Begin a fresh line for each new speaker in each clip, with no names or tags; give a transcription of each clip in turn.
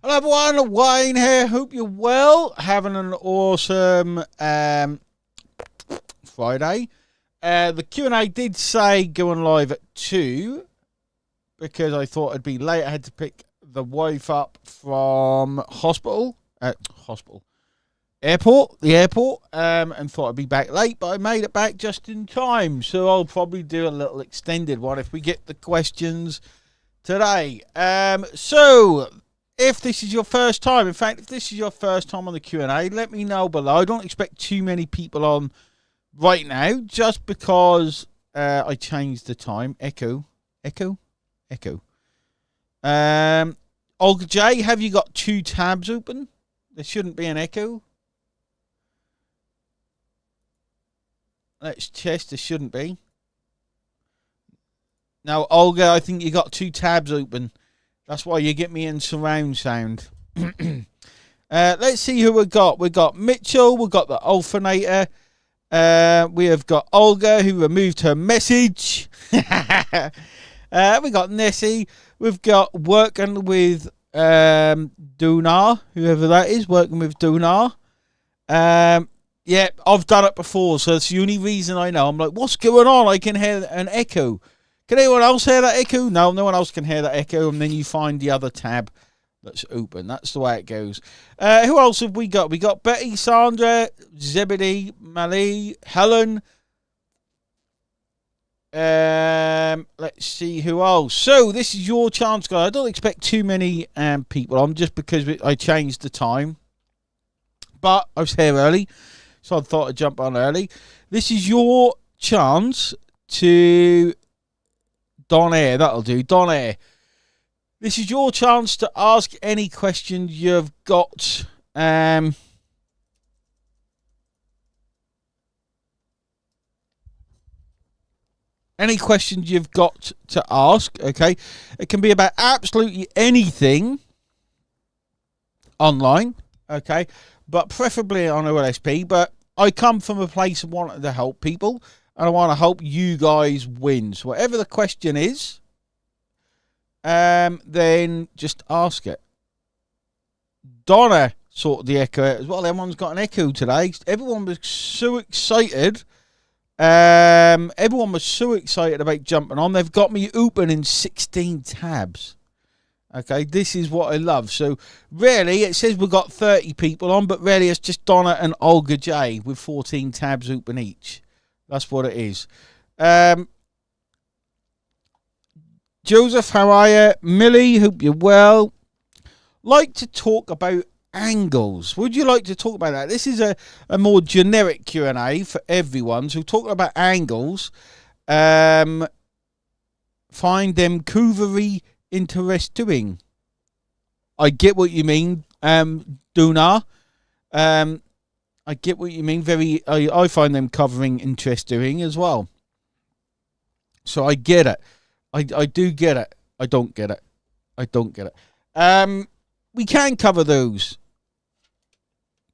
Hello everyone, Wayne here. Hope you're well. Having an awesome Friday. The Q&A did say going live at 2 because I thought it'd be late. I had to pick the wife up from the airport, and thought I'd be back late, but I made it back just in time. So I'll probably do a little extended one if we get the questions today. So if this is your first time, in fact, if this is your first time on the Q&A, let me know below. I don't expect too many people on right now, just because I changed the time. Echo. Olga J, have you got 2 tabs open? There shouldn't be an echo. Let's test. There shouldn't be. Now, Olga, I think you got 2 tabs open. That's why you get me in surround sound. Let's see who we got. We got Mitchell. We got the Alphinator. We have got Olga, who removed her message. We got Nessie. We've got working with Dunar, whoever that is, working with Dunar. Yeah, I've done it before, so it's the only reason I know. I'm like, what's going on? I can hear an echo. Can anyone else hear that echo? No, no one else can hear that echo. And then you find the other tab that's open. That's the way it goes. Who else have we got? We got Betty, Sandra, Zebedee, Mali, Helen. Let's see who else. So this is your chance, guys. I don't expect too many people on, just because I changed the time. But I was here early, so I thought I'd jump on early. This is your chance to... Don Air, that'll do. Don Air. This is your chance to ask any questions you've got. Any questions you've got to ask, okay? It can be about absolutely anything online, okay? But preferably on OLSP. But I come from a place of wanting to help people. And I want to help you guys win. So whatever the question is, then just ask it. Donna sorted the echo out as well. Everyone's got an echo today. Everyone was so excited. Everyone was so excited about jumping on. They've got me open in 16 tabs. Okay, this is what I love. So really, it says we've got 30 people on, but really it's just Donna and Olga J with 14 tabs open each. That's what it is. Joseph, how are you? Millie, hope you're well. Like to talk about angles. Would you like to talk about that? This is a more generic Q&A for everyone. So talking about angles. Find them very interesting. I get what you mean, Dunar. I get what you mean. I find them covering interesting as well. So I get it. I do get it. I don't get it. We can cover those.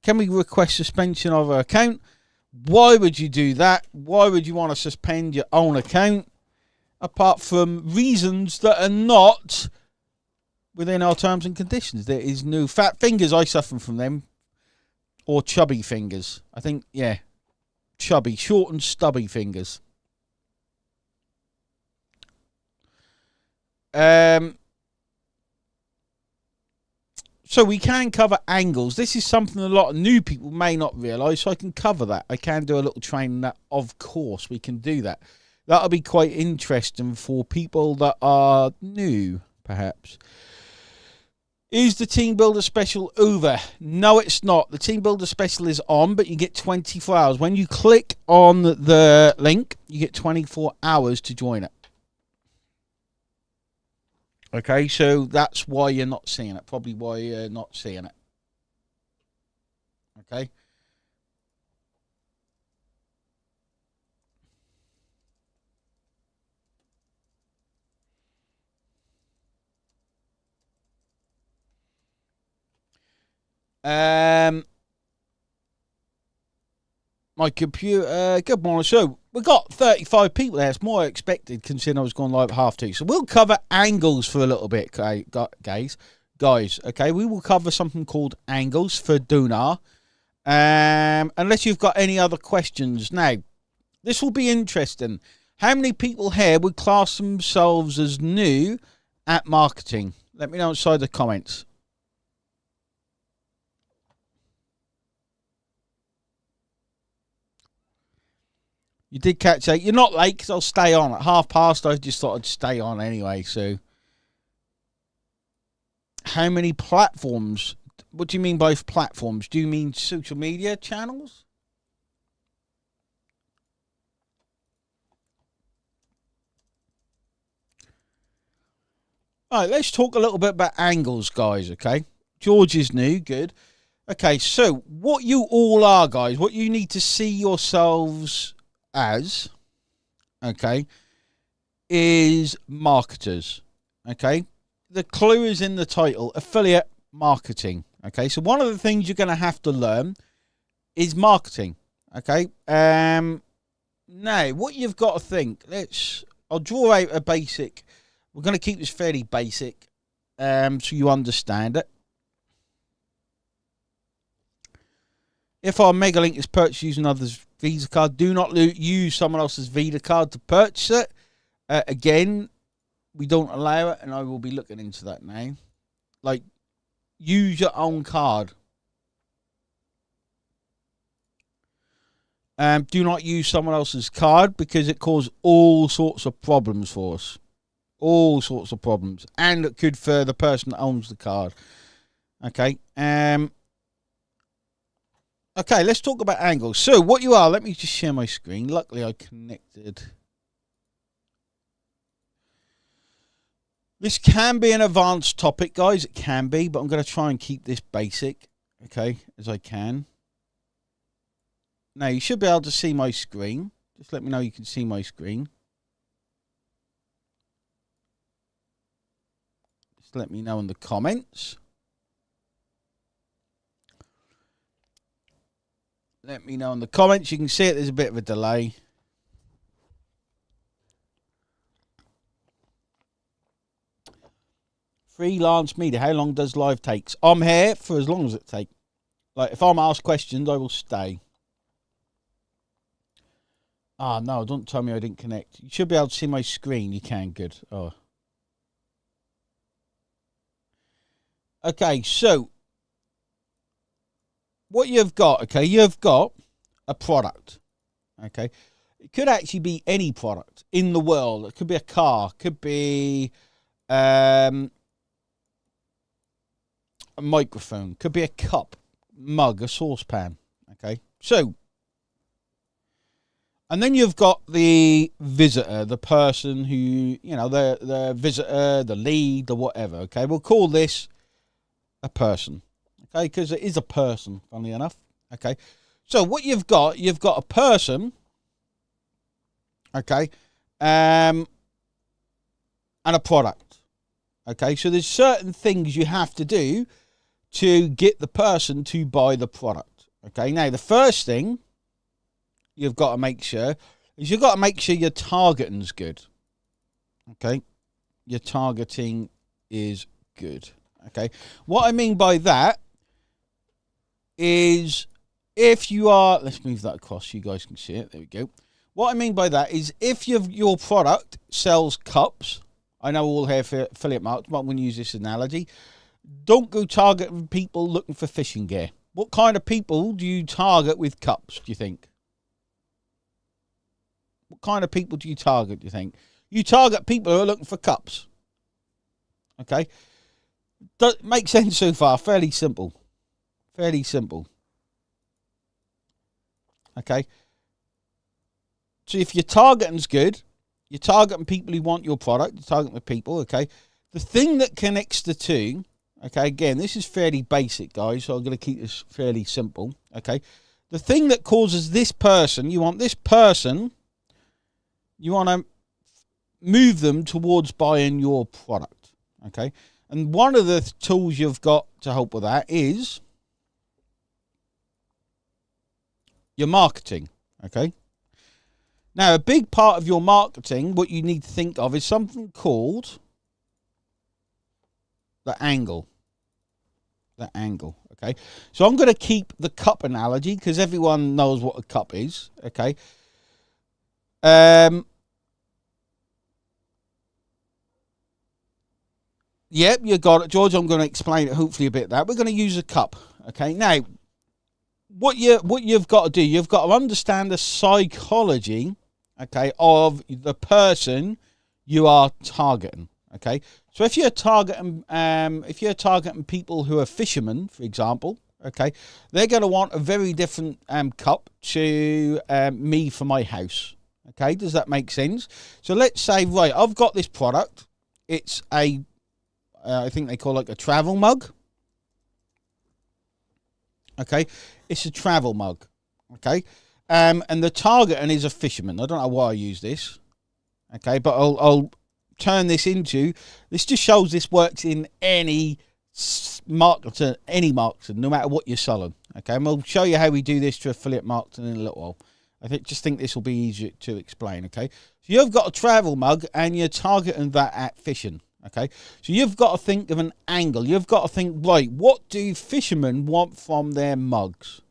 Can we request suspension of our account? Why would you do that? Why would you want to suspend your own account? Apart from reasons that are not within our terms and conditions. There is no fat fingers. I suffer from them. Or chubby fingers. I think, yeah. Chubby, short and stubby fingers. So we can cover angles. This is something a lot of new people may not realise, so I can cover that. I can do a little training that, of course, we can do that. That'll be quite interesting for people that are new, perhaps. Is the Team Builder Special over? No, it's not. The Team Builder Special is on, but you get 24 hours. When you click on the link, you get 24 hours to join it. Okay, so that's why you're not seeing it. Probably why you're not seeing it. Okay. My computer, good morning. So we've got 35 people there. It's more expected considering I was going live at 2:30. So we'll cover angles for a little bit, guys. guys, okay, we will cover something called angles for Dunar. Unless you've got any other questions. Now, this will be interesting. How many people here would class themselves as new at marketing? Let me know inside the comments. You did catch 8. You're not late because I'll stay on. At past, I just thought I'd stay on anyway. So, how many platforms? What do you mean by platforms? Do you mean social media channels? All right, let's talk a little bit about angles, guys, okay? George is new, good. Okay, so what you all are, guys, what you need to see yourselves as, okay, is marketers, okay? The clue is in the title, affiliate marketing, okay? So one of the things you're going to have to learn is marketing, okay? Now, what you've got to think, I'll draw out a basic. We're going to keep this fairly basic, so you understand it. If our Megalink is purchased using others' Visa card, do not use someone else's Visa card to purchase it. Again, we don't allow it, and I will be looking into that now. Like, use your own card. Do not use someone else's card because it causes all sorts of problems for us. All sorts of problems. And it could for the person that owns the card. Okay. Okay, let's talk about angles. So, what you are, let me just share my screen. Luckily, I connected. This can be an advanced topic, guys. It can be, but I'm going to try and keep this basic, okay, as I can. Now, you should be able to see my screen. Just let me know you can see my screen. Just let me know in the comments. Let me know in the comments. You can see it. There's a bit of a delay. Freelance media. How long does live take? I'm here for as long as it takes. Like, if I'm asked questions, I will stay. Ah, no, don't tell me I didn't connect. You should be able to see my screen. You can. Good. Oh. Okay, so what you've got, okay, you've got a product, okay? It could actually be any product in the world. It could be a car, could be a microphone, could be a cup, mug, a saucepan, okay? So, and then you've got the visitor, the person who, you know, the visitor, the lead, the whatever, okay? We'll call this a person. Okay, because it is a person, funnily enough. Okay, so what you've got a person, okay, and a product. Okay, so there's certain things you have to do to get the person to buy the product. Okay, now the first thing you've got to make sure is you've got to make sure your targeting's good. Okay, your targeting is good. Okay, what I mean by that is if you are, let's move that across so you guys can see it. There we go. What I mean by that is if your product sells cups, I know all here for affiliate markets, but I'm going to use this analogy. Don't go targeting people looking for fishing gear. What kind of people do you target with cups, do you think? What kind of people do you target, do you think? You target people who are looking for cups. Okay? Does make sense so far? Fairly simple. Fairly simple. Okay. So if your targeting's good, you're targeting people who want your product, you're targeting the people, okay. The thing that connects the two, okay, again, this is fairly basic, guys, so I'm going to keep this fairly simple, okay. The thing that causes this person, you want to move them towards buying your product, okay. And one of the tools you've got to help with that is your marketing, okay? Now, a big part of your marketing, what you need to think of is something called the angle, The angle. Okay. So I'm going to keep the cup analogy because everyone knows what a cup is. Okay. Yep, you got it, George. I'm going to explain it hopefully a bit that. We're going to use a cup. Okay. Now, what you've got to do, you've got to understand the psychology, okay, of the person you are targeting. Okay. So if you're targeting people who are fishermen, for example, okay, they're going to want a very different cup to me for my house. Okay, does that make sense? So let's say, right, I've got this product. It's a I think they call it like a travel mug. Okay, it's a travel mug. Okay, and the targeting is a fisherman. I don't know why I use this. Okay, but I'll turn this into. This just shows this works in any marketing, no matter what you're selling. Okay, and we'll show you how we do this to affiliate marketing in a little while. I just think this will be easier to explain. Okay, so you've got a travel mug and you're targeting that at fishing. Okay, so you've got to think of an angle. You've got to think, right, what do fishermen want from their mugs?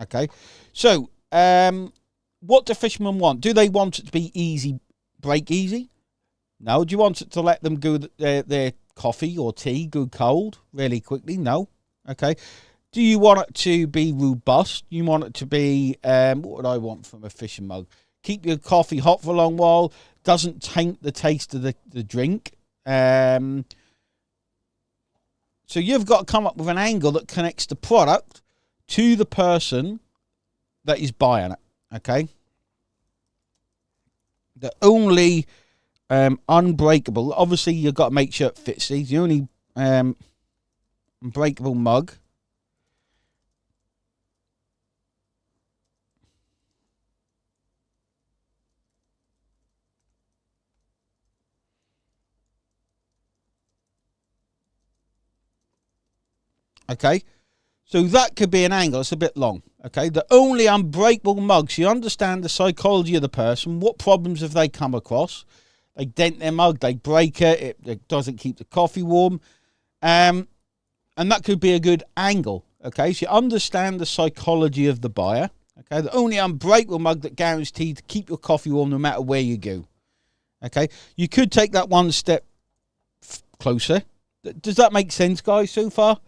Okay, so what do fishermen want? Do they want it to be easy, break easy? No. Do you want it to let them go their coffee or tea go cold really quickly? No. Okay. Do you want it to be robust? You want it to be, what would I want from a fishing mug? Keep your coffee hot for a long while. Doesn't taint the taste of the drink. So you've got to come up with an angle that connects the product to the person that is buying it. Okay. The only unbreakable, obviously you've got to make sure it fits these. The only unbreakable mug okay, so that could be an angle. It's a bit long. Okay, the only unbreakable mugs, you understand the psychology of the person. What problems have they come across? They dent their mug, they break it, it doesn't keep the coffee warm, and that could be a good angle. Okay, so you understand the psychology of the buyer. Okay, the only unbreakable mug that guarantees to keep your coffee warm no matter where you go. Okay, you could take that one step closer. Does that make sense, guys, so far?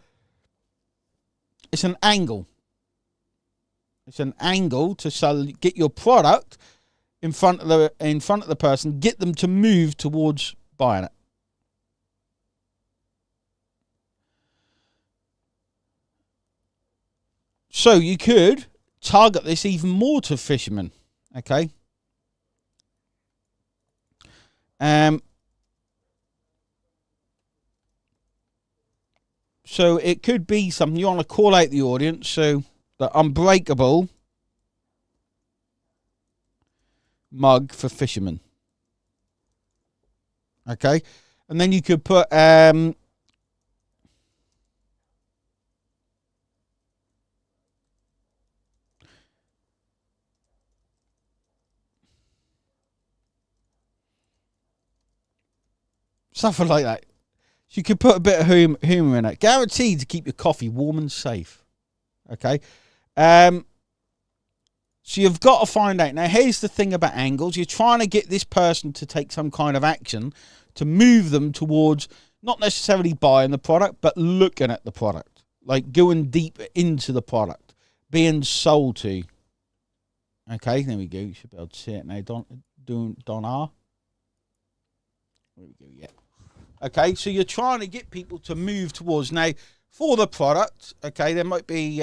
It's an angle. It's an angle to sell, get your product in front of the person, get them to move towards buying it. So you could target this even more to fishermen. Okay. So it could be something you want to call out the audience. So the unbreakable mug for fishermen. Okay. And then you could put something like that. So you could put a bit of humour in it. Guaranteed to keep your coffee warm and safe. Okay. So you've got to find out. Now, here's the thing about angles. You're trying to get this person to take some kind of action to move them towards not necessarily buying the product, but looking at the product. Like going deep into the product. Being sold to. Okay, there we go. You should be able to see it now. Don R. There we go, yeah. Okay, so you're trying to get people to move towards. Now, for the product, okay, there might be,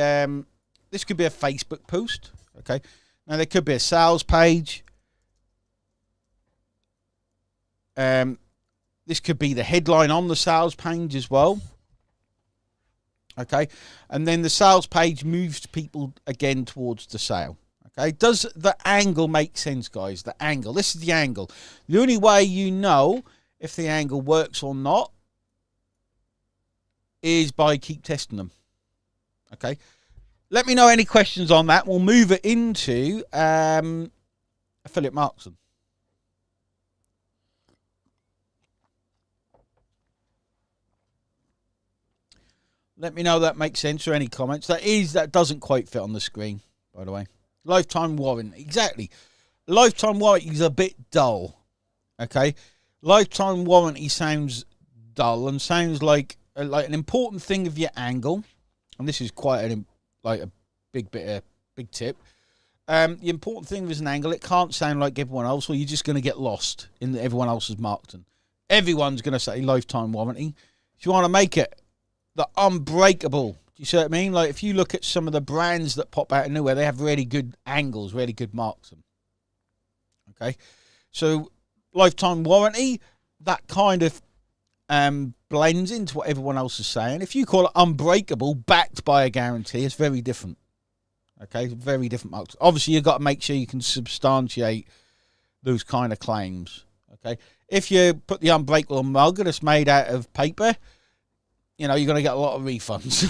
this could be a Facebook post, okay. Now, there could be a sales page. This could be the headline on the sales page as well. Okay, and then the sales page moves people again towards the sale. Okay, does the angle make sense, guys? The angle. This is the angle. The only way you know if the angle works or not is by keep testing them. Okay, let me know any questions on that. We'll move it into affiliate marketing. Let me know that makes sense, or any comments. That doesn't quite fit on the screen, by the way. Lifetime warranty. Exactly. Lifetime warranty is a bit dull. Okay? Lifetime warranty sounds dull and sounds like an important thing of your angle. And this is quite a big tip. The important thing with an angle, it can't sound like everyone else, or you're just going to get lost in everyone else's marketing. Everyone's going to say lifetime warranty. If you want to make it the unbreakable, do you see what I mean? Like, if you look at some of the brands that pop out of nowhere, they have really good angles, really good marketing. Okay, so lifetime warranty, that kind of blends into what everyone else is saying. If you call it unbreakable, backed by a guarantee, it's very different. Okay, very different marks. Obviously, you've got to make sure you can substantiate those kind of claims. Okay, if you put the unbreakable mug and it's made out of paper, you know, you're going to get a lot of refunds.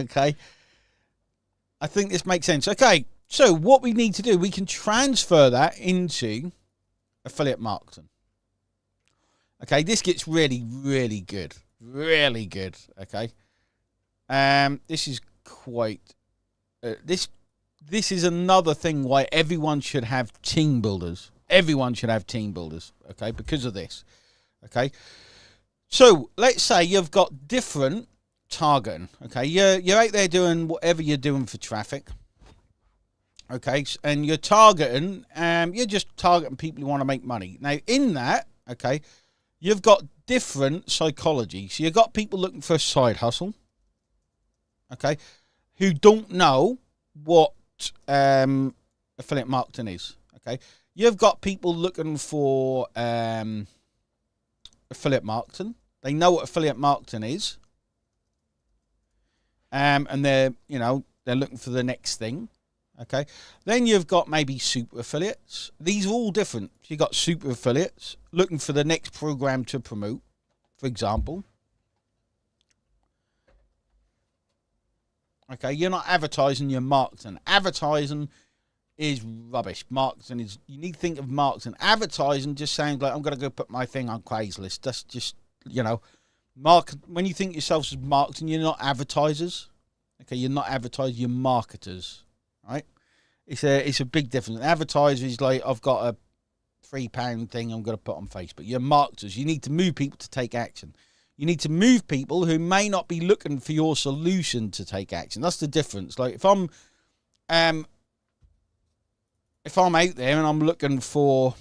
Okay, I think this makes sense. Okay, so what we need to do, we can transfer that into affiliate marketing. Okay, this gets really, really good. Really good, okay? This is quite... This is another thing why everyone should have team builders. Everyone should have team builders, okay, because of this, okay? So, let's say you've got different targeting, okay? You're out there doing whatever you're doing for traffic, okay? And you're targeting, you're just targeting people who want to make money. Now, in that, okay, you've got different psychology. So you've got people looking for a side hustle, okay, who don't know what affiliate marketing is, okay? You've got people looking for affiliate marketing. They know what affiliate marketing is. And they're looking for the next thing, okay? Then you've got maybe super affiliates. These are all different. You've got super affiliates looking for the next program to promote, for example. Okay, you're not advertising, you're marketing. Advertising is rubbish. Marketing is, you need to think of marketing. Advertising just sounds like I'm going to go put my thing on Craigslist. That's just, you know, when you think yourself as marketing, you're not advertisers. Okay, you're not advertisers, you're marketers. Right? It's a big difference. An advertiser is like, I've got a £3 thing I'm going to put on Facebook. You're marketers. You need to move people to take action. You need to move people who may not be looking for your solution to take action. That's the difference. Like, if I'm out there and I'm looking for,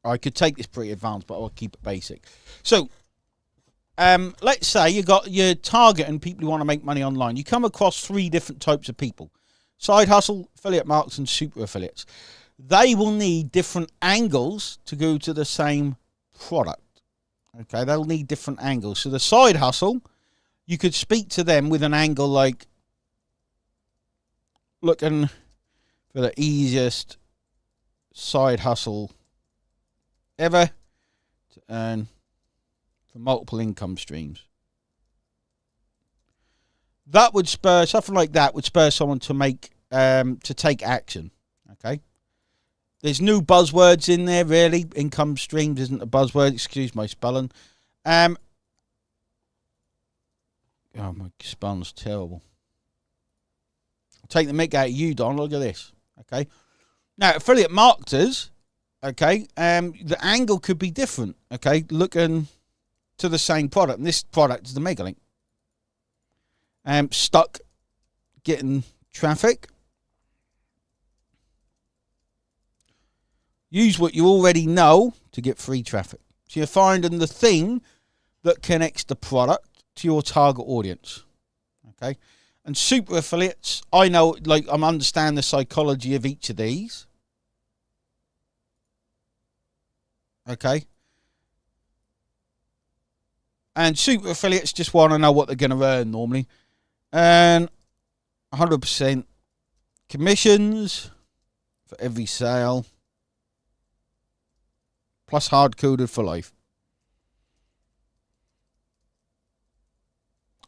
I could take this pretty advanced, but I'll keep it basic. So, let's say you're targeting people who want to make money online. You come across 3 different types of people: side hustle, affiliate markets, and super affiliates. They will need different angles to go to the same product. Okay, they'll need different angles. So the side hustle, you could speak to them with an angle like looking for the easiest side hustle ever to earn for multiple income streams. That would spur, something like that would spur someone to make, to take action. Okay. There's new buzzwords in there, really. Income streams isn't a buzzword. Excuse my spelling. Oh, my spelling's terrible. I'll take the mick out of you, Don. Look at this. Okay. Now, affiliate marketers, okay, the angle could be different. Okay, looking to the same product. And this product is the Mega Link. Stuck getting traffic. Use what you already know to get free traffic. So you're finding the thing that connects the product to your target audience. Okay. And super affiliates, I know, like, I understand the psychology of each of these. Okay. And super affiliates just want to know what they're going to earn normally. And 100% commissions for every sale. Plus hard-coded for life.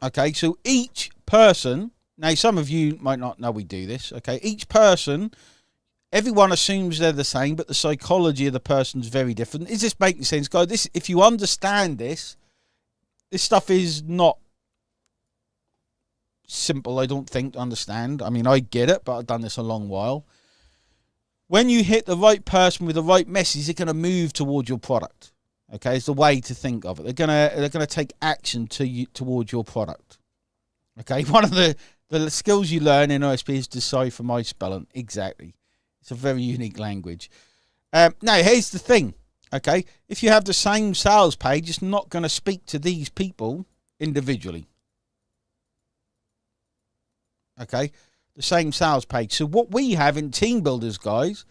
Okay, so each person, now some of you might not know we do this, okay, each person, everyone assumes they're the same, but the psychology of the person is very different. Is this making sense, guys? If you understand this, this stuff is not simple, I don't think, to understand. I mean, I get it, but I've done this a long while. When you hit the right person with the right message, they're going to move towards your product. Okay, it's the way to think of it. They're gonna take action towards your product. Okay, one of the skills you learn in OSP is decipher my spelling. Exactly, it's a very unique language. Now, here's the thing. Okay, if you have the same sales page, it's not going to speak to these people individually. Okay, the same sales page. So what we have in Team Builders, guys,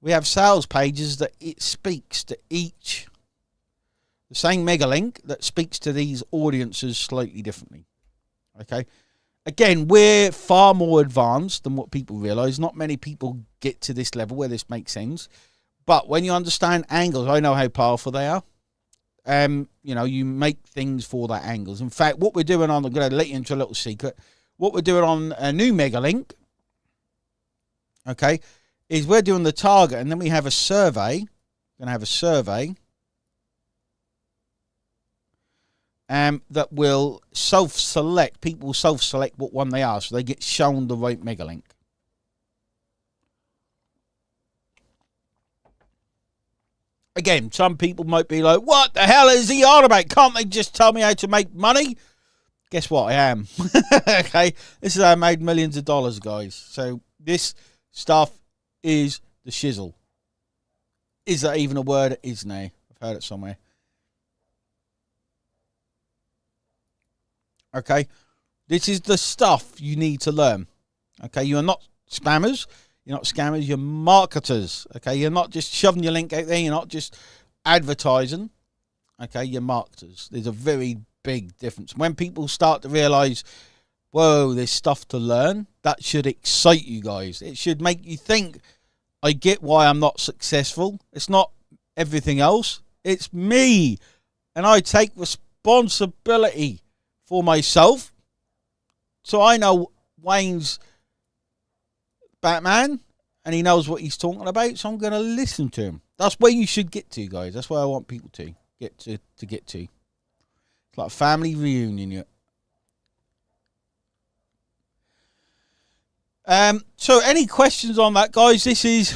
we have sales pages that it speaks to each. The same mega link that speaks to these audiences slightly differently. Okay. Again, we're far more advanced than what people realize. Not many people get to this level where this makes sense. But when you understand angles, I know how powerful they are. You know, you make things for that angles. In fact, what we're doing on, I'm going to let you into a little secret. What we're doing on a new mega link, okay, is we're doing the target, and then we have a survey. We're going to have a survey. That will self-select, people will self-select what one they are, so they get shown the right mega link. Again, some people might be like, what the hell is he on about? Can't they just tell me how to make money? Guess what? I am. Okay, this is how I made millions of dollars, guys. So this stuff is the shizzle. Is that even a word? It is now. I've heard it somewhere. Okay, this is the stuff you need to learn. Okay, you're not spammers, you're not scammers, you're marketers. Okay, you're not just shoving your link out there, you're not just advertising. Okay, you're marketers. There's a very big difference. When people start to realize, whoa, there's stuff to learn, that should excite you guys. It should make you think, I get why I'm not successful. It's not everything else, it's me. And I take responsibility for myself. So I know Wayne's Batman and he knows what he's talking about, so I'm going to listen to him. That's where you should get to, guys. That's where I want people to get to. It's like a family reunion. So any questions on that, guys? This is,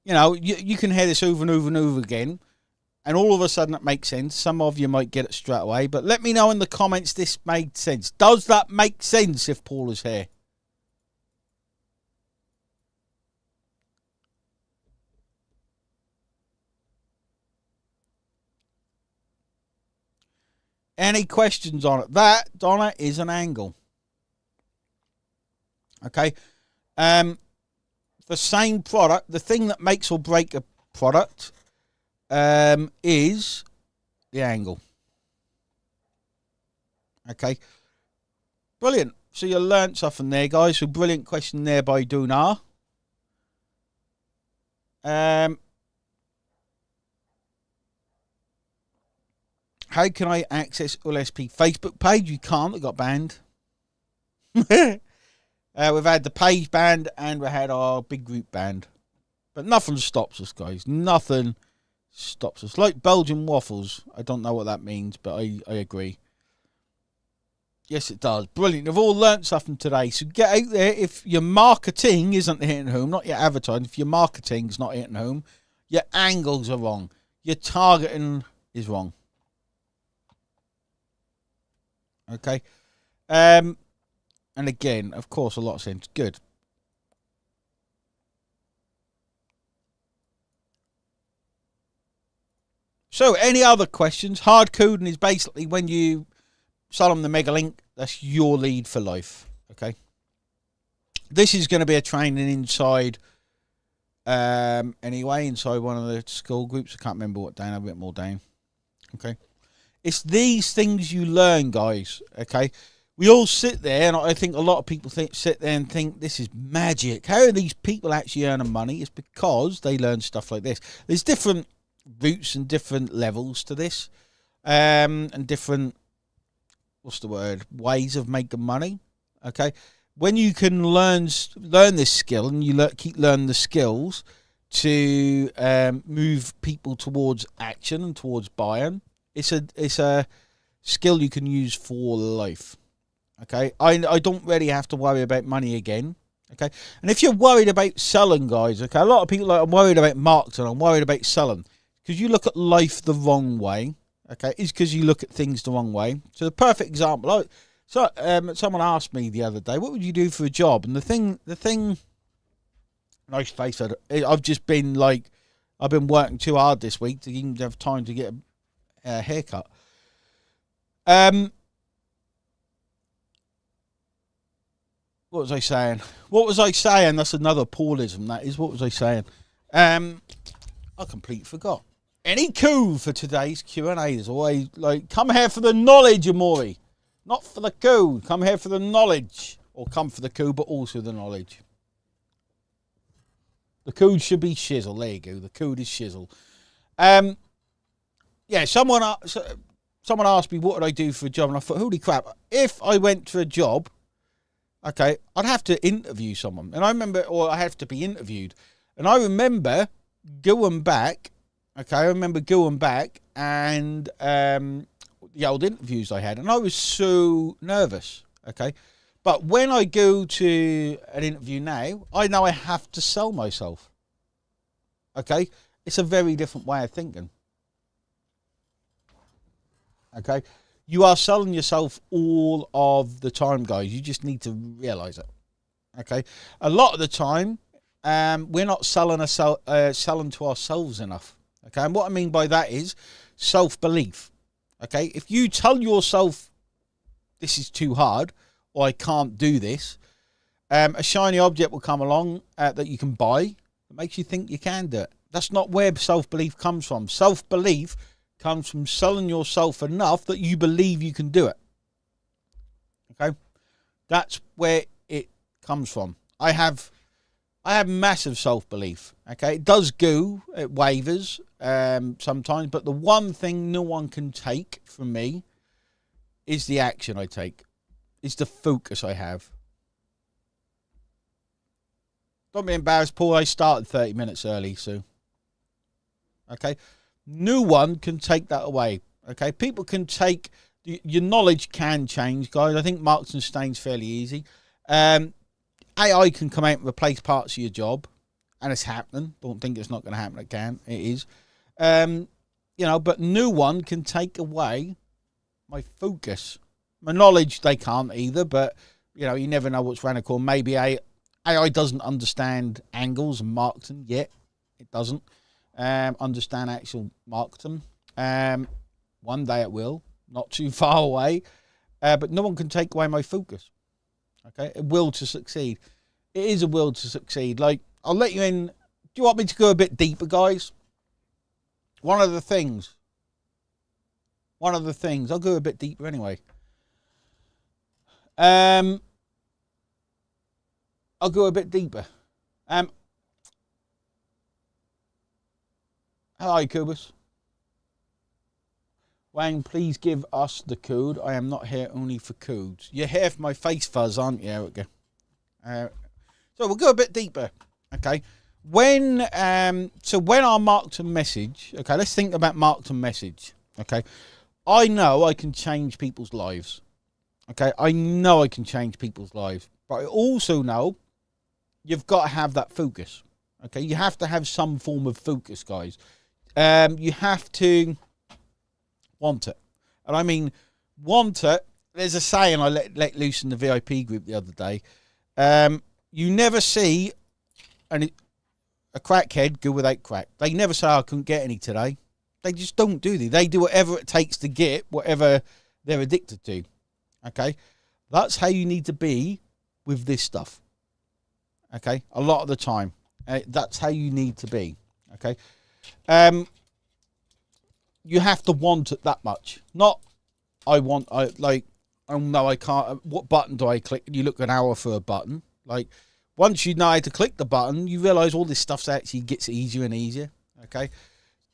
you know, you can hear this over and over and over again, and all of a sudden it makes sense. Some of you might get it straight away, but let me know in the comments this made sense. Does that make sense if Paul is here? Any questions on it? That, Donna, is an angle. Okay. The same product, the thing that makes or break a product is the angle. Okay. Brilliant. So you learnt something there, guys. So brilliant question there by Dunar. How can I access LSP Facebook page? You can't. It got banned. We've had the page banned and we had our big group banned. But nothing stops us, guys. Nothing stops us. Like Belgian waffles. I don't know what that means, but I agree. Yes, it does. Brilliant. You've all learnt something today. So get out there. If your marketing isn't hitting home, not your advertising, if your marketing's not hitting home, your angles are wrong. Your targeting is wrong. Okay. And again, of course, a lot of sense. Good. So, any other questions? Hard coding is basically when you sell them the mega link, that's your lead for life. Okay. This is going to be a training inside, anyway, inside one of the school groups. I can't remember what day. I've written more down. Okay. It's these things you learn, guys. Okay. We all sit there, and I think a lot of people sit there and think this is magic. How are these people actually earning money? It's because they learn stuff like this. There's different routes and different levels to this, and different, what's the word, ways of making money. Okay, when you can learn this skill, and you keep learning the skills to move people towards action and towards buying, it's a skill you can use for life. Okay, I don't really have to worry about money again. Okay, and if you're worried about selling, guys, okay, a lot of people are like, I'm worried about marketing, I'm worried about selling, because you look at life the wrong way. Okay, it's because you look at things the wrong way. So the perfect example, someone asked me the other day, what would you do for a job? And the thing, nice face, I've just been like, I've been working too hard this week to even have time to get a haircut. What was I saying? That's another Paulism, that is. What was I saying? I completely forgot. Any coup for today's Q&A is always like, come here for the knowledge, Amori. Not for the coup. Come here for the knowledge. Or come for the coup, but also the knowledge. The coup should be shizzle. There you go. The coup is shizzle. Yeah, someone asked me what would I do for a job, and I thought, holy crap, if I went to a job, okay, I'd have to interview someone. And I have to be interviewed. And I remember going back, and the old interviews I had, and I was so nervous, okay? But when I go to an interview now, I know I have to sell myself, okay? It's a very different way of thinking, okay? You are selling yourself all of the time, guys. You just need to realise it, okay? A lot of the time, we're not selling to ourselves enough, okay? And what I mean by that is self-belief, okay? If you tell yourself this is too hard, or I can't do this, a shiny object will come along that you can buy that makes you think you can do it. That's not where self-belief comes from. Self-belief comes from selling yourself enough that you believe you can do it. Okay? That's where it comes from. I have massive self-belief. Okay? It does go, it wavers sometimes, but the one thing no one can take from me is the action I take. It's the focus I have. Don't be embarrassed, Paul. I started 30 minutes early, so. Okay? No one can take that away. Okay? People can take... Your knowledge can change, guys. I think marks and stains fairly easy. AI can come out and replace parts of your job, and it's happening. Don't think it's not going to happen. It can. It is. But no one can take away my focus. My knowledge, they can't either, but, you never know what's around the corner. Maybe AI doesn't understand angles and marketing yet. It doesn't understand actual marketing. One day it will, not too far away. But no one can take away my focus. Okay, a will to succeed. It is a will to succeed. Like, I'll let you in. Do you want me to go a bit deeper, guys? One of the things. I'll go a bit deeper anyway. I'll go a bit deeper. Hi, Kubus. Wang, please give us the code. I am not here only for codes. You're here for my face fuzz, aren't you? There we go. So we'll go a bit deeper. Okay. When our marketing message, okay, let's think about marketing message. Okay. I know I can change people's lives. Okay. I know I can change people's lives. But I also know you've got to have that focus. Okay. You have to have some form of focus, guys. You have to want it. And I mean, want it. There's a saying I let loose in the VIP group the other day. You never see a crackhead go without crack. They never say, I couldn't get any today. They just don't do that. They do whatever it takes to get whatever they're addicted to. Okay? That's how you need to be with this stuff. Okay? A lot of the time. That's how you need to be. Okay? You have to want it that much. Not, oh no, I can't. What button do I click? You look an hour for a button. Like, once you know how to click the button, you realise all this stuff actually gets easier and easier. Okay?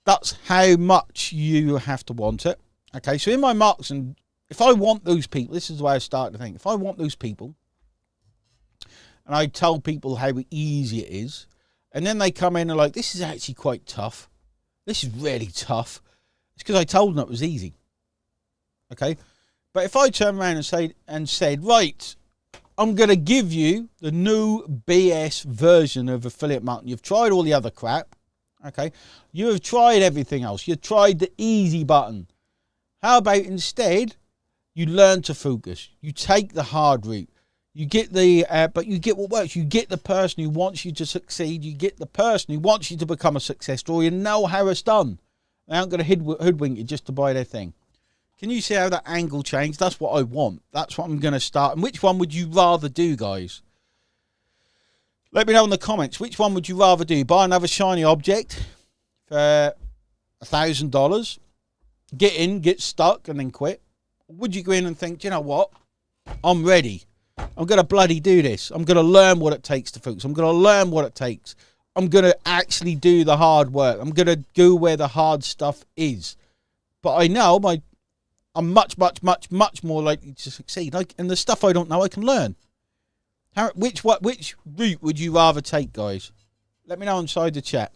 That's how much you have to want it. Okay? So in my marketing, if I want those people, this is the way I started to think. If I want those people, and I tell people how easy it is, and then they come in and like, this is actually quite tough. This is really tough. It's because I told them it was easy. Okay. But if I turn around and said, right, I'm going to give you the new BS version of affiliate marketing. You've tried all the other crap. Okay. You have tried everything else. You've tried the easy button. How about instead you learn to focus? You take the hard route. You get but you get what works. You get the person who wants you to succeed. You get the person who wants you to become a success story and know how it's done. They aren't going to hoodwink you just to buy their thing. Can you see how that angle changed? That's what I want. That's what I'm going to start. And which one would you rather do, guys? Let me know in the comments. Which one would you rather do? Buy another shiny object for $1,000, get in, get stuck, and then quit? Or would you go in and think, do you know what? I'm ready. I'm going to bloody do this. I'm going to learn what it takes to focus. I'm going to learn what it takes. I'm going to actually do the hard work. I'm going to go where the hard stuff is. But I know I'm much more likely to succeed. And the stuff I don't know, I can learn. Which route would you rather take, guys? Let me know inside the chat.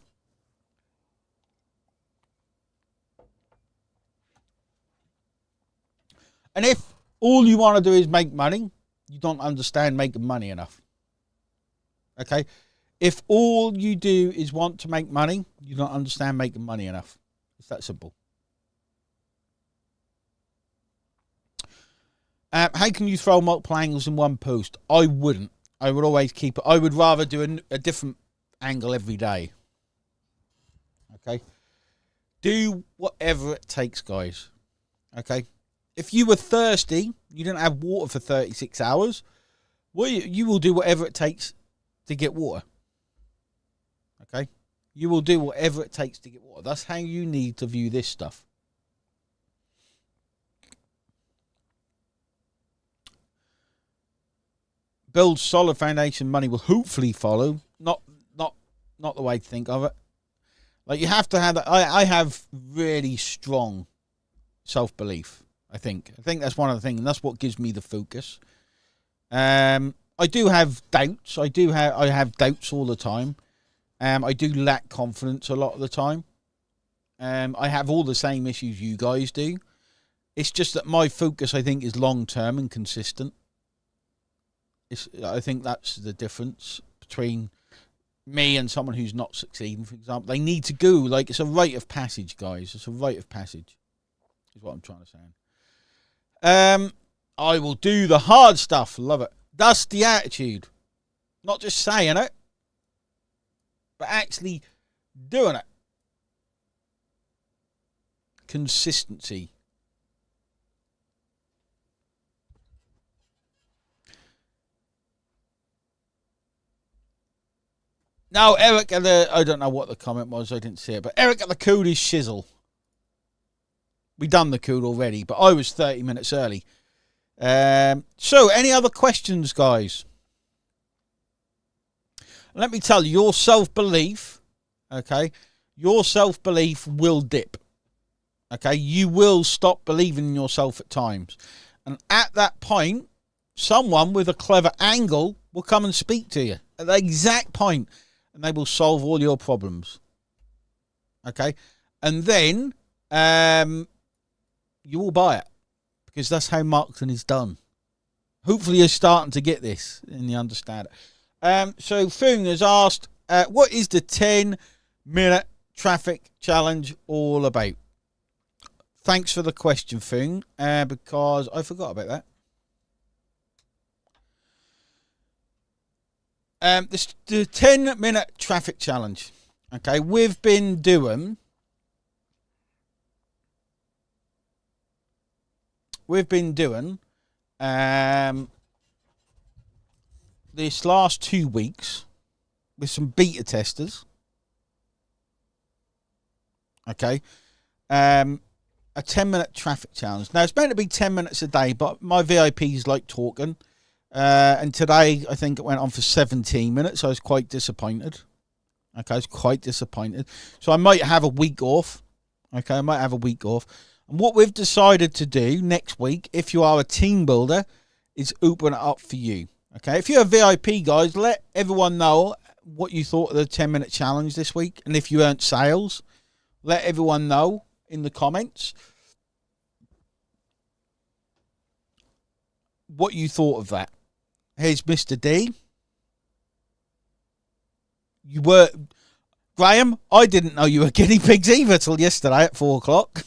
And if all you want to do is make money, you don't understand making money enough. Okay? If all you do is want to make money, you don't understand making money enough. It's that simple. How can you throw multiple angles in one post? I wouldn't. I would always keep it. I would rather do a different angle every day. Okay? Do whatever it takes, guys. Okay? If you were thirsty, you didn't have water for 36 hours, well, you will do whatever it takes to get water. Okay? You will do whatever it takes to get water. That's how you need to view this stuff. Build solid foundation, money will hopefully follow. Not the way to think of it. Like, you have to have that. I have really strong self-belief. I think that's one of the things, and that's what gives me the focus. I do have doubts. I have doubts all the time. I do lack confidence a lot of the time. I have all the same issues you guys do. It's just that my focus, I think, is long-term and consistent. I think that's the difference between me and someone who's not succeeding, for example. They need to go, like, it's a rite of passage, guys. It's a rite of passage, is what I'm trying to say. I will do the hard stuff. Love it. That's the attitude. Not just saying it, but actually doing it. Consistency. Now, Eric, I don't know what the comment was. I didn't see it. But Eric at the code is shizzle. We done the code already, but I was 30 minutes early. So, any other questions, guys? Let me tell you, your self-belief, okay, your self-belief will dip. Okay, you will stop believing in yourself at times. And at that point, someone with a clever angle will come and speak to you at the exact point, and they will solve all your problems. Okay, and then you will buy it, because that's how marketing is done. Hopefully you're starting to get this and you understand it. So Foon has asked, what is the 10-minute traffic challenge all about? Thanks for the question, Foon, because I forgot about that. The 10-minute traffic challenge. Okay, we've been doing this last 2 weeks with some beta testers. Okay, a 10-minute traffic challenge. Now, it's meant to be 10 minutes a day, but my VIPs like talking. And today, I think it went on for 17 minutes. I was quite disappointed. Okay, I was quite disappointed. So I might have a week off. Okay, I might have a week off. And what we've decided to do next week, if you are a team builder, is open it up for you. Okay, if you're a VIP, guys, let everyone know what you thought of the 10-minute challenge this week. And if you earned sales, let everyone know in the comments. what you thought of that. Here's Mr. D. You were... Graham, I didn't know you were guinea pigs either till yesterday at 4 o'clock.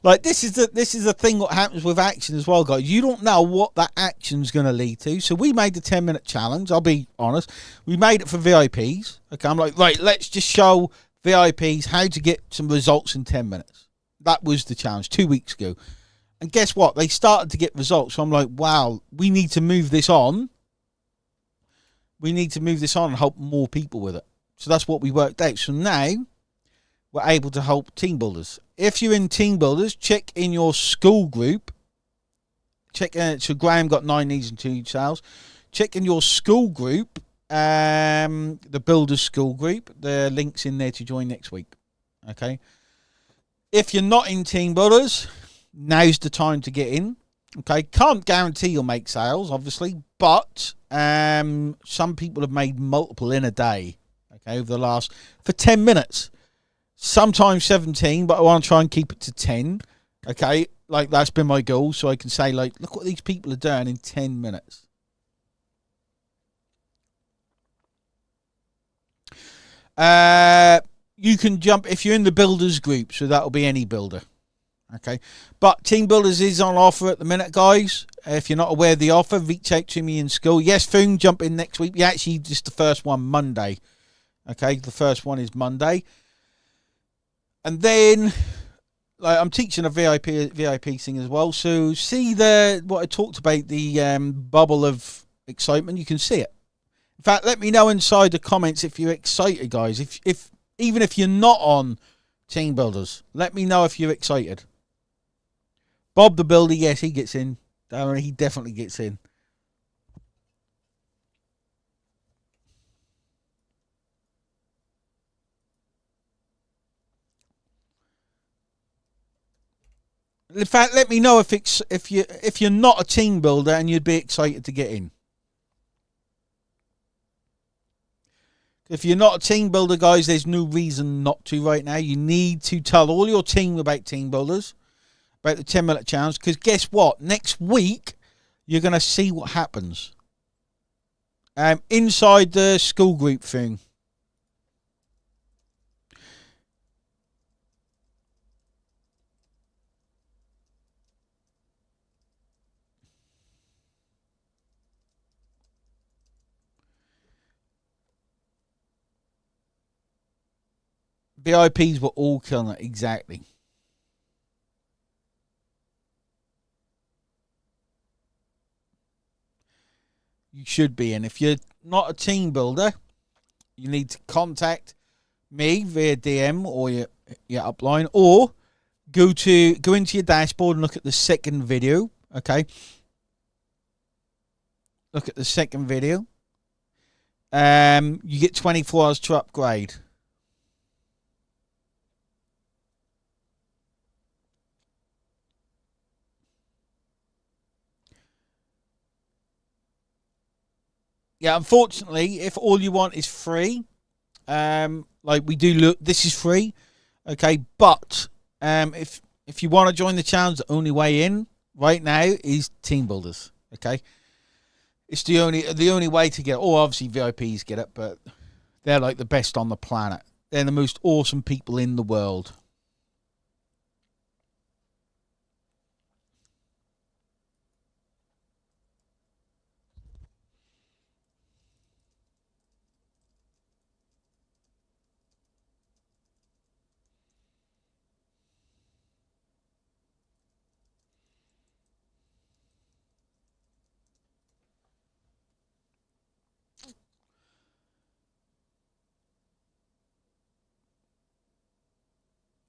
Like, this is the thing what happens with action as well, guys. You don't know what that action's going to lead to. So we made the 10-minute challenge. I'll be honest. We made it for VIPs. Okay, I'm like, right, let's just show VIPs how to get some results in 10 minutes. That was the challenge 2 weeks ago. And guess what? They started to get results. So I'm like, wow, we need to move this on. We need to move this on and help more people with it. So that's what we worked out. So now we're able to help team builders. If you're in team builders, check in your school group. So Graham got 9 needs and 2 sales. Check in your school group, the builders school group. The link's in there to join next week. Okay. If you're not in team builders, now's the time to get in. Okay. Can't guarantee you'll make sales, obviously, but some people have made multiple in a day. Okay, over the last for 10 minutes. Sometimes 17, but I want to try and keep it to 10. Okay, like that's been my goal, so I can say, like, look what these people are doing in 10 minutes. You can jump if you're in the builders group, so that'll be any builder. Okay, but Team Builders is on offer at the minute, guys. If you're not aware of the offer, reach out to me in school. Yes, Foon, jump in next week. Yeah, actually, just the first one Monday. Okay, the first one is Monday. And then, like, I'm teaching a VIP thing as well. So see what I talked about, the bubble of excitement. You can see it. In fact, let me know inside the comments if you're excited, guys. If even if you're not on Team Builders, let me know if you're excited. Bob the Builder, yes, he gets in. He definitely gets in. In fact, let me know if you're not a team builder and you'd be excited to get in. If you're not a team builder, guys, there's no reason not to right now. You need to tell all your team about team builders, about the 10-minute challenge, because guess what? Next week, you're going to see what happens inside the school group thing. VIPs were all killing it, exactly. You should be, and if you're not a team builder, you need to contact me via DM or your upline, or go into your dashboard and look at the second video. Okay, look at the second video. You get 24 hours to upgrade. Yeah, unfortunately, if all you want is free, like we do, look, this is free, okay. But if you want to join the challenge, the only way in right now is team builders, okay. It's the only way to get. Oh, obviously VIPs get it, but they're like the best on the planet. They're the most awesome people in the world.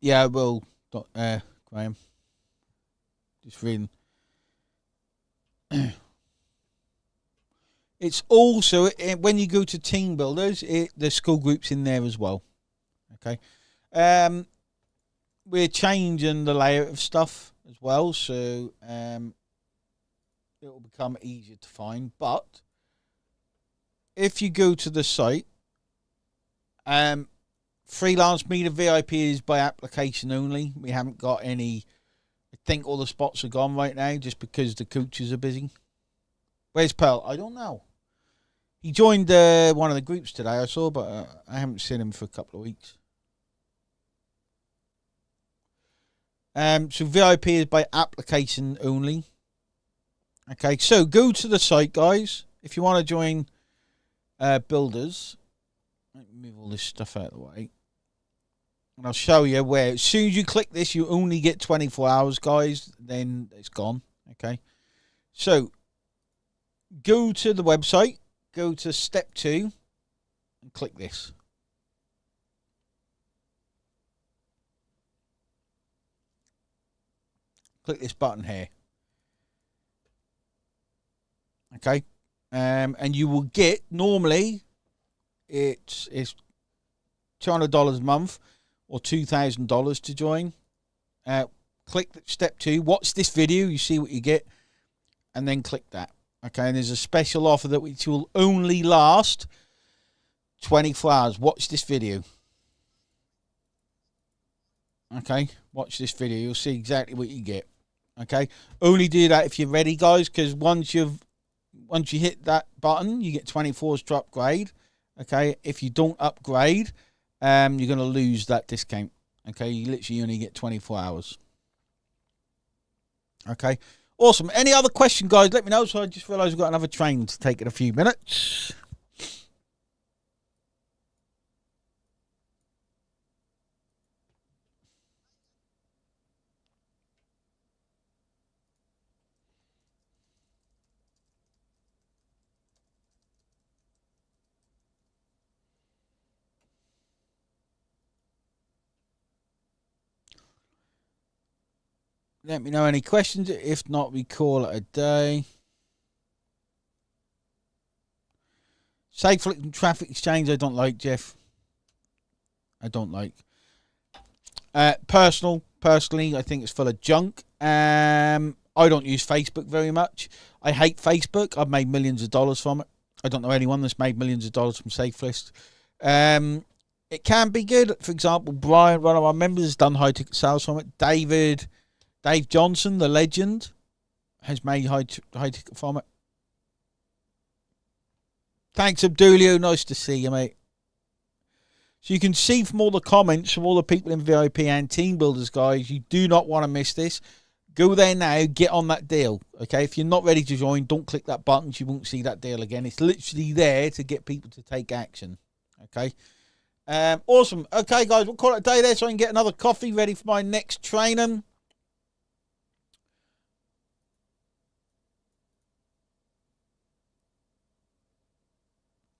Yeah, well, Graham. Just reading. It's also, when you go to team builders, the school group's in there as well. Okay. We're changing the layout of stuff as well, so it will become easier to find. But if you go to the site, freelance media VIP is by application only. We haven't got any I think all the spots are gone right now just because the coaches are busy. Where's Pearl? I don't know. He joined one of the groups today, I saw, but I haven't seen him for a couple of weeks. So VIP is by application only. Okay, so go to the site, guys. If you want to join builders, let me move all this stuff out of the way. And I'll show you where. As soon as you click this, you only get 24 hours, guys. Then it's gone. Okay. So go to the website. Go to step 2 and click this. Click this button here. Okay. And you will get, normally, it's $200 a month or $2,000 to join. Click step 2. Watch this video. You see what you get. And then click that. Okay, and there's a special offer that which will only last 24 hours. Watch this video. Okay, watch this video. You'll see exactly what you get. Okay, only do that if you're ready, guys, because once you hit that button, you get 24 to upgrade. Okay, if you don't upgrade, you're going to lose that discount. Okay, you literally only get 24 hours. Okay. Awesome. Any other question, guys? Let me know. So I just realised we've got another train to take in a few minutes. Let me know any questions. If not, we call it a day. Safe flick traffic exchange, I don't like, Jeff. I don't like. Personally, I think it's full of junk. I don't use Facebook very much. I hate Facebook. I've made millions of dollars from it. I don't know anyone that's made millions of dollars from SafeList. It can be good. For example, Brian, one of our members, has done high ticket sales from it. Dave Johnson, the legend, has made high ticket from it. Thanks, Abdulio. Nice to see you, mate. So you can see from all the comments from all the people in VIP and Team Builders, guys, you do not want to miss this. Go there now. Get on that deal. Okay, if you're not ready to join, don't click that button. You won't see that deal again. It's literally there to get people to take action. Okay. Awesome. Okay, guys, we'll call it a day there so I can get another coffee ready for my next training.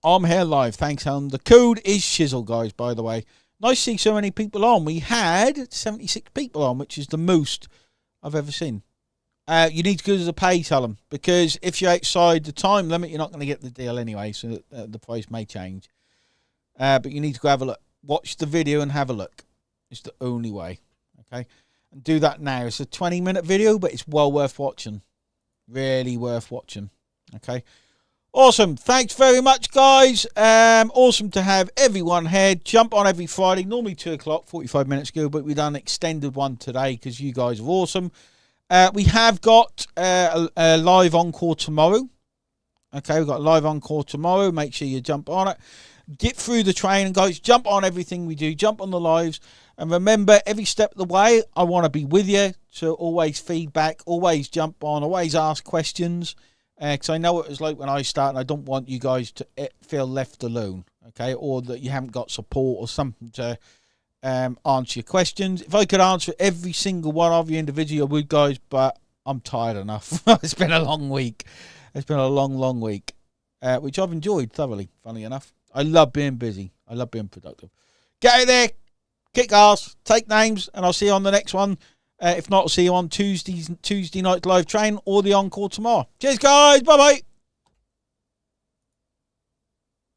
I'm here live. Thanks, Helen. The code is Shizzle, guys, by the way. Nice to see so many people on. We had 76 people on, which is the most I've ever seen. You need to go to the pay, tell them, because if you're outside the time limit, you're not going to get the deal anyway, so the price may change. But you need to go have a look. Watch the video and have a look. It's the only way. Okay? And do that now. It's a 20-minute video, but it's well worth watching. Really worth watching. Okay? Awesome. Thanks very much, guys. Awesome to have everyone here. Jump on every Friday. Normally 2 o'clock, 45 minutes ago, but we've done an extended one today because you guys are awesome. We have got a live encore tomorrow. Okay, we've got a live encore tomorrow. Make sure you jump on it. Get through the training, guys. Jump on everything we do. Jump on the lives. And remember, every step of the way, I want to be with you. So always feedback. Always jump on. Always ask questions. Because I know what it's like when I start, and I don't want you guys to feel left alone, okay, or that you haven't got support or something to answer your questions. If I could answer every single one of you individually, I would, guys, but I'm tired enough. It's been a long week. It's been a long week, which I've enjoyed thoroughly, funny enough. I love being busy. I love being productive. Get out there, kick ass, take names, and I'll see you on the next one. If not, I'll see you on Tuesday night live train or the encore tomorrow. Cheers, guys. Bye-bye.